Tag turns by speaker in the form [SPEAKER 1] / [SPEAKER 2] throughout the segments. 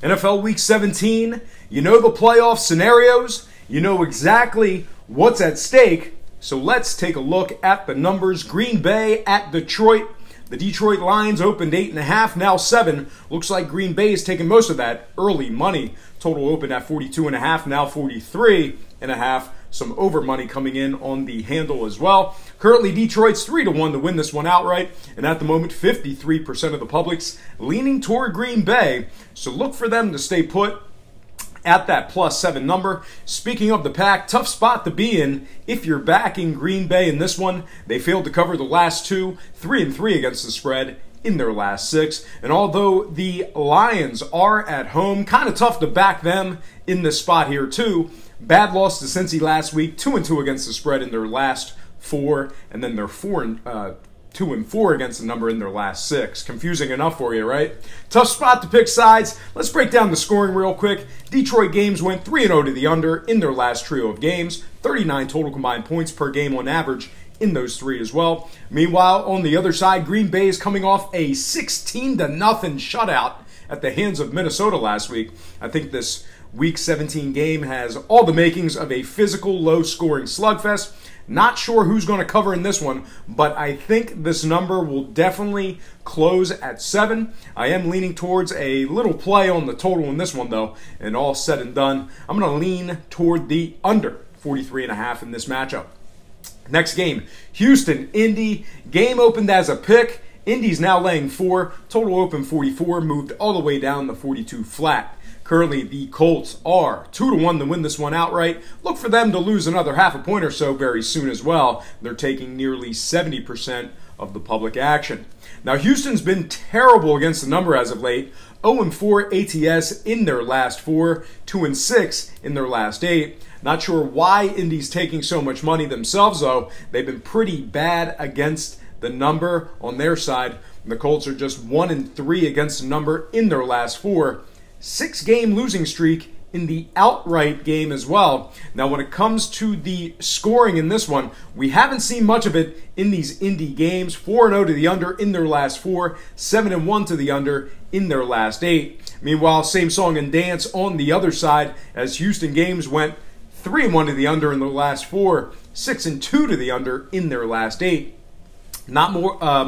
[SPEAKER 1] NFL Week 17, you know the playoff scenarios, you know exactly what's at stake, so let's take a look at the numbers. Green Bay at Detroit. The Detroit Lions opened 8.5, now 7. Looks like Green Bay is taking most of that early money. Total opened at 42.5, now 43.5. Some over money coming in on the handle as well. Currently, Detroit's 3-1 to win this one outright, and at the moment, 53% of the public's leaning toward Green Bay. So look for them to stay put at that +7 number. Speaking of the pack, tough spot to be in if you're backing Green Bay in this one. They failed to cover the last two, 3-3 against the spread in their last 6. And although the Lions are at home, kind of tough to back them in this spot here too. Bad loss to Cincy last week, 2-2 against the spread in their last 4, and then they're 2-4 against the number in their last 6. Confusing enough for you, right? Tough spot to pick sides. Let's break down the scoring real quick. Detroit games went 3-0 to the under in their last trio of games. 39 total combined points per game on average in those 3 as well. Meanwhile, on the other side, Green Bay is coming off a 16-0 shutout at the hands of Minnesota last week. I think this Week 17 game has all the makings of a physical, low-scoring slugfest. Not sure who's going to cover in this one, but I think this number will definitely close at 7. I am leaning towards a little play on the total in this one, though, and all said and done, I'm going to lean toward the under 43.5 in this matchup. Next game, Houston, Indy. Game opened as a pick. Indy's now laying 4. Total open 44, moved all the way down to 42 flat. Currently, the Colts are 2-1 to win this one outright. Look for them to lose another half a point or so very soon as well. They're taking nearly 70% of the public action. Now, Houston's been terrible against the number as of late. 0-4 ATS in their last 4, 2-6 in their last 8. Not sure why Indy's taking so much money themselves, though. They've been pretty bad against the number on their side. The Colts are just 1-3 against the number in their last 4. 6-game losing streak in the outright game as well. Now, when it comes to the scoring in this one, we haven't seen much of it in these Indy games. 4-0 to the under in their last 4, 7-1 to the under in their last 8. Meanwhile, same song and dance on the other side, as Houston games went 3-1 to the under in their last 4, 6-2 to the under in their last 8. Not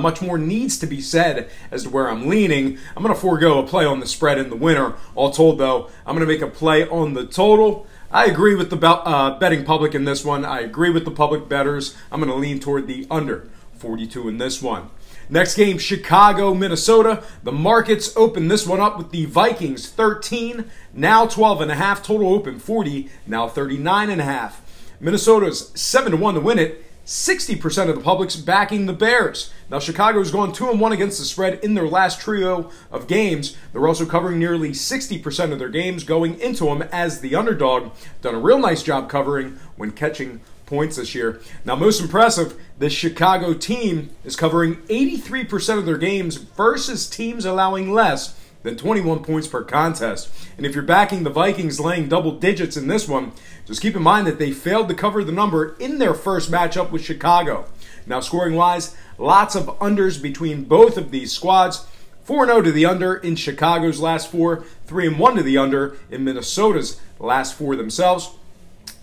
[SPEAKER 1] much more needs to be said as to where I'm leaning. I'm going to forego a play on the spread in the winner. All told, though, I'm going to make a play on the total. I agree with the betting public in this one. I agree with the public bettors. I'm going to lean toward the under 42 in this one. Next game, Chicago, Minnesota. The markets open this one up with the Vikings 13, now 12.5. Total open 40, now 39.5. Minnesota's 7-1 to win it. 60% of the public's backing the Bears. Now, Chicago's gone 2-1 against the spread in their last trio of games. They're also covering nearly 60% of their games, going into them as the underdog. Done a real nice job covering when catching points this year. Now, most impressive, the Chicago team is covering 83% of their games versus teams allowing less than 21 points per contest. And if you're backing the Vikings laying double digits in this one, just keep in mind that they failed to cover the number in their first matchup with Chicago. Now, scoring-wise, lots of unders between both of these squads. 4-0 to the under in Chicago's last 4, 3-1 to the under in Minnesota's last 4 themselves.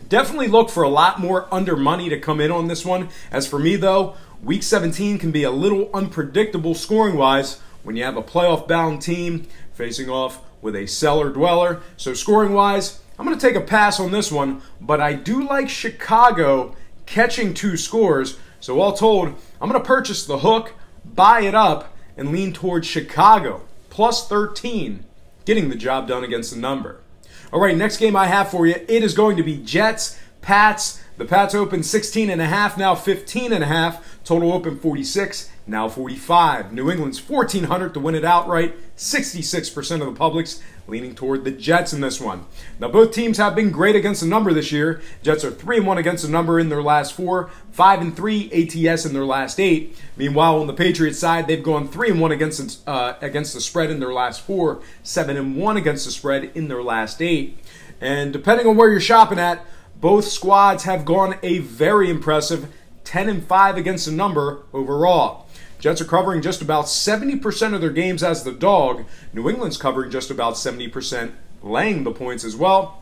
[SPEAKER 1] Definitely look for a lot more under money to come in on this one. As for me, though, Week 17 can be a little unpredictable scoring-wise when you have a playoff-bound team facing off with a cellar-dweller. So scoring-wise, I'm going to take a pass on this one, but I do like Chicago catching 2 scores. So all told, I'm going to purchase the hook, buy it up, and lean towards Chicago, plus 13, getting the job done against the number. All right, next game I have for you, it is going to be Jets, Pats. The Pats open 16.5, now 15.5. Total open 46, now 45. New England's 1,400 to win it outright. 66% of the public's leaning toward the Jets in this one. Now, both teams have been great against the number this year. Jets are 3-1 against the number in their last 4, 5-3 ATS in their last 8. Meanwhile, on the Patriots side, they've gone 3-1 against the spread in their last 4, 7-1 against the spread in their last 8. And depending on where you're shopping at, both squads have gone a very impressive 10-5 against the number overall. Jets are covering just about 70% of their games as the dog. New England's covering just about 70%, laying the points as well.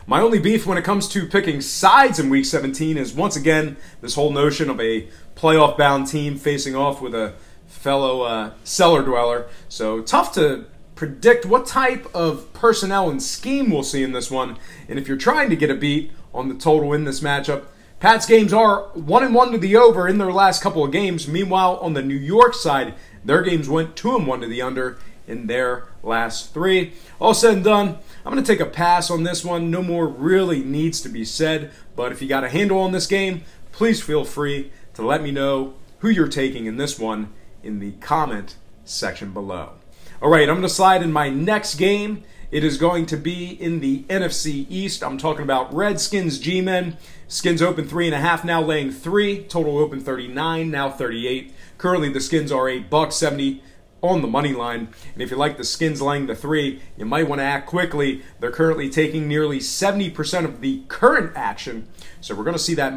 [SPEAKER 1] My only beef when it comes to picking sides in Week 17 is, once again, this whole notion of a playoff-bound team facing off with a fellow cellar dweller. So tough to predict what type of personnel and scheme we'll see in this one. And if you're trying to get a beat on the total in this matchup, Pats games are 1-1 to the over in their last couple of games. Meanwhile, on the New York side, their games went 2-1 to the under in their last 3. All said and done, I'm going to take a pass on this one. No more really needs to be said. But if you got a handle on this game, please feel free to let me know who you're taking in this one in the comment section below. All right, I'm going to slide in my next game. It is going to be in the NFC East. I'm talking about Redskins G-Men. Skins open 3.5, now laying 3. Total open 39, now 38. Currently, the Skins are $1.70 on the money line. And if you like the Skins laying the 3, you might want to act quickly. They're currently taking nearly 70% of the current action. So we're going to see that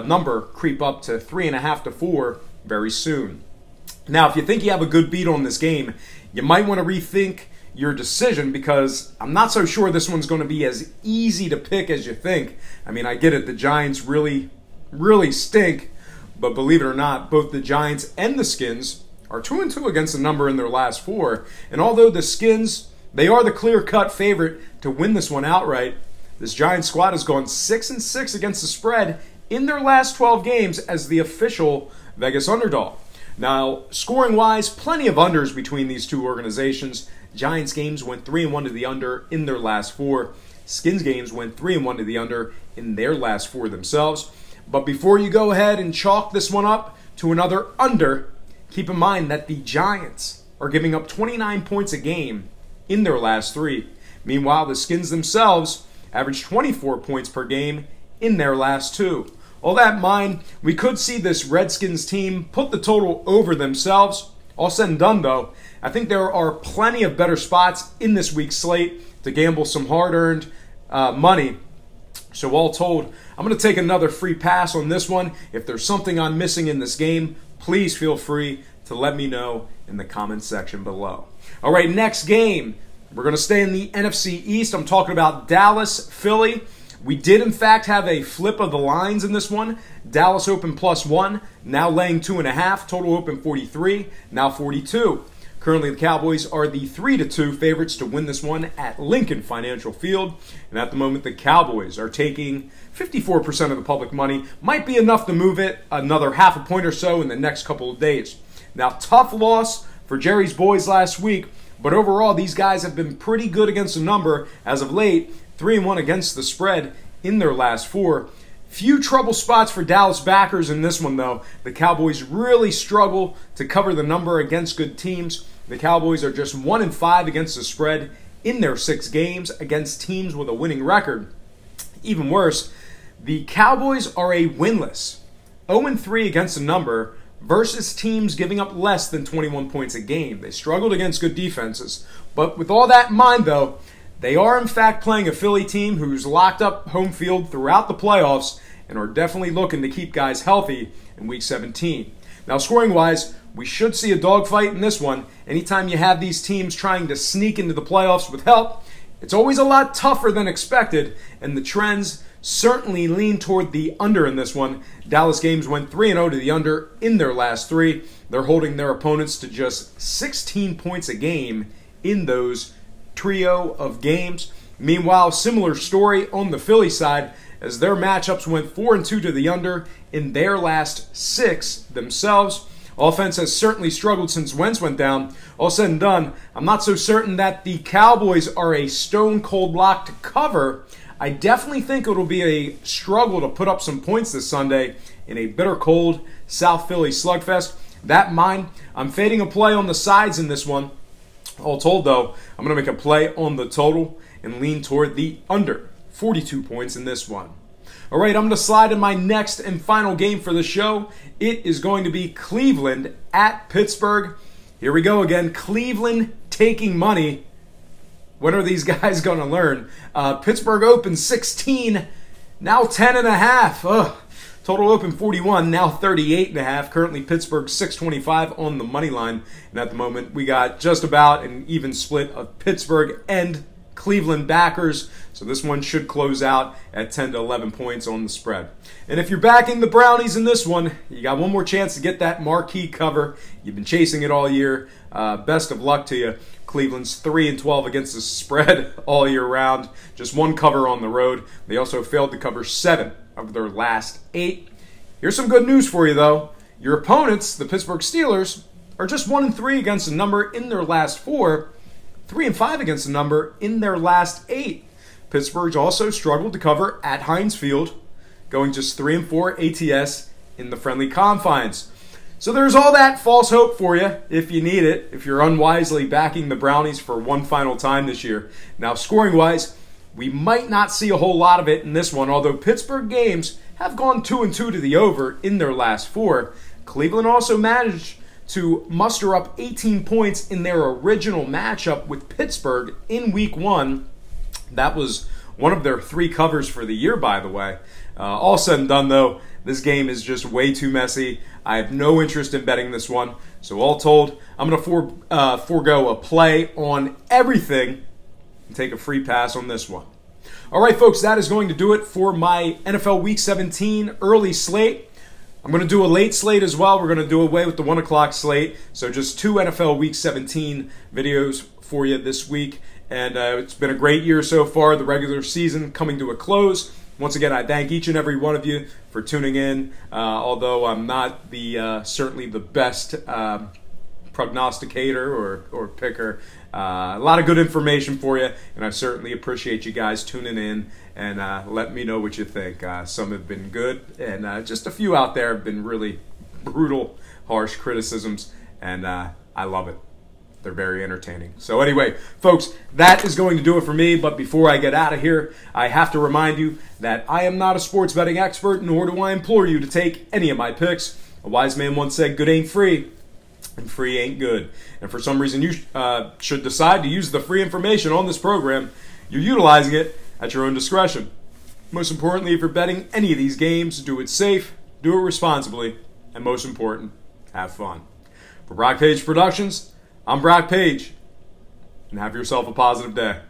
[SPEAKER 1] number creep up to 3.5 to 4 very soon. Now, if you think you have a good beat on this game, you might want to rethink your decision, because I'm not so sure this one's going to be as easy to pick as you think. I mean, I get it. The Giants really stink. But believe it or not, both the Giants and the Skins are 2-2 against the number in their last 4. And although the Skins, they are the clear-cut favorite to win this one outright, this Giants squad has gone 6-6 against the spread in their last 12 games as the official Vegas underdog. Now, scoring-wise, plenty of unders between these two organizations. Giants games went 3-1 to the under in their last 4. Skins games went 3-1 to the under in their last 4 themselves. But before you go ahead and chalk this one up to another under, keep in mind that the Giants are giving up 29 points a game in their last 3. Meanwhile, the Skins themselves average 24 points per game in their last 2. All that in mind, we could see this Redskins team put the total over themselves. All said and done, though, I think there are plenty of better spots in this week's slate to gamble some hard-earned money. So all told, I'm going to take another free pass on this one. If there's something I'm missing in this game, please feel free to let me know in the comment section below. All right, next game. We're going to stay in the NFC East. I'm talking about Dallas, Philly. We did, in fact, have a flip of the lines in this one. Dallas open +1, now laying 2.5. Total open 43, now 42. Currently, the Cowboys are the 3-2 favorites to win this one at Lincoln Financial Field. And at the moment, the Cowboys are taking 54% of the public money. Might be enough to move it another half a point or so in the next couple of days. Now, tough loss for Jerry's boys last week. But overall, these guys have been pretty good against the number as of late. 3-1 against the spread in their last 4. Few trouble spots for Dallas backers in this one, though. The Cowboys really struggle to cover the number against good teams. The Cowboys are just 1-5 against the spread in their 6 games against teams with a winning record. Even worse, the Cowboys are a winless 0-3 against the number versus teams giving up less than 21 points a game. They struggled against good defenses. But with all that in mind, though, they are, in fact, playing a Philly team who's locked up home field throughout the playoffs and are definitely looking to keep guys healthy in Week 17. Now, scoring-wise, we should see a dogfight in this one. Anytime you have these teams trying to sneak into the playoffs with help, it's always a lot tougher than expected, and the trends certainly lean toward the under in this one. Dallas games went 3-0 to the under in their last 3. They're holding their opponents to just 16 points a game in those trio of games. Meanwhile, similar story on the Philly side, as their matchups went 4-2 to the under in their last 6 themselves. Offense has certainly struggled since Wentz went down. All said and done, I'm not so certain that the Cowboys are a stone-cold lock to cover. I definitely think it'll be a struggle to put up some points this Sunday in a bitter cold South Philly slugfest. That in mind, I'm fading a play on the sides in this one. All told, though, I'm going to make a play on the total and lean toward the under 42 points in this one. All right, I'm going to slide in my next and final game for the show. It is going to be Cleveland at Pittsburgh. Here we go again. Cleveland taking money. When are these guys going to learn? Pittsburgh opened 16, now 10.5. Ugh. Total open 41, now 38.5. Currently Pittsburgh 625 on the money line. And at the moment, we got just about an even split of Pittsburgh and Cleveland backers. So this one should close out at 10 to 11 points on the spread. And if you're backing the Brownies in this one, you got one more chance to get that marquee cover. You've been chasing it all year. Best of luck to you. Cleveland's 3-12 against the spread all year round. Just one cover on the road. They also failed to cover 7 of their last 8. Here's some good news for you, though. Your opponents, the Pittsburgh Steelers, are just 1-3 against the number in their last 4. 3-5 against the number in their last 8. Pittsburgh's also struggled to cover at Heinz Field, going just 3-4 ATS in the friendly confines. So there's all that false hope for you if you need it, if you're unwisely backing the Brownies for one final time this year. Now, scoring-wise, we might not see a whole lot of it in this one, although Pittsburgh games have gone 2-2 to the over in their last 4. Cleveland also managed to muster up 18 points in their original matchup with Pittsburgh in Week 1. That was one of their 3 covers for the year, by the way. All said and done, though, this game is just way too messy. I have no interest in betting this one. So all told, I'm going to forego a play on everything and take a free pass on this one. All right, folks, that is going to do it for my NFL Week 17 early slate. I'm going to do a late slate as well. We're going to do away with the 1 o'clock slate. So just 2 NFL Week 17 videos for you this week. And it's been a great year so far. The regular season coming to a close. Once again, I thank each and every one of you for tuning in. Although I'm not certainly the best prognosticator or picker. A lot of good information for you, and I certainly appreciate you guys tuning in and let me know what you think. Some have been good, and just a few out there have been really brutal, harsh criticisms, and I love it. They're very entertaining. So anyway, folks, that is going to do it for me. But before I get out of here, I have to remind you that I am not a sports betting expert, nor do I implore you to take any of my picks. A wise man once said, good ain't free, and free ain't good. And for some reason, you should decide to use the free information on this program. You're utilizing it at your own discretion. Most importantly, if you're betting any of these games, do it safe, do it responsibly, and most important, have fun. For Brock Page Productions, I'm Brock Page, and have yourself a positive day.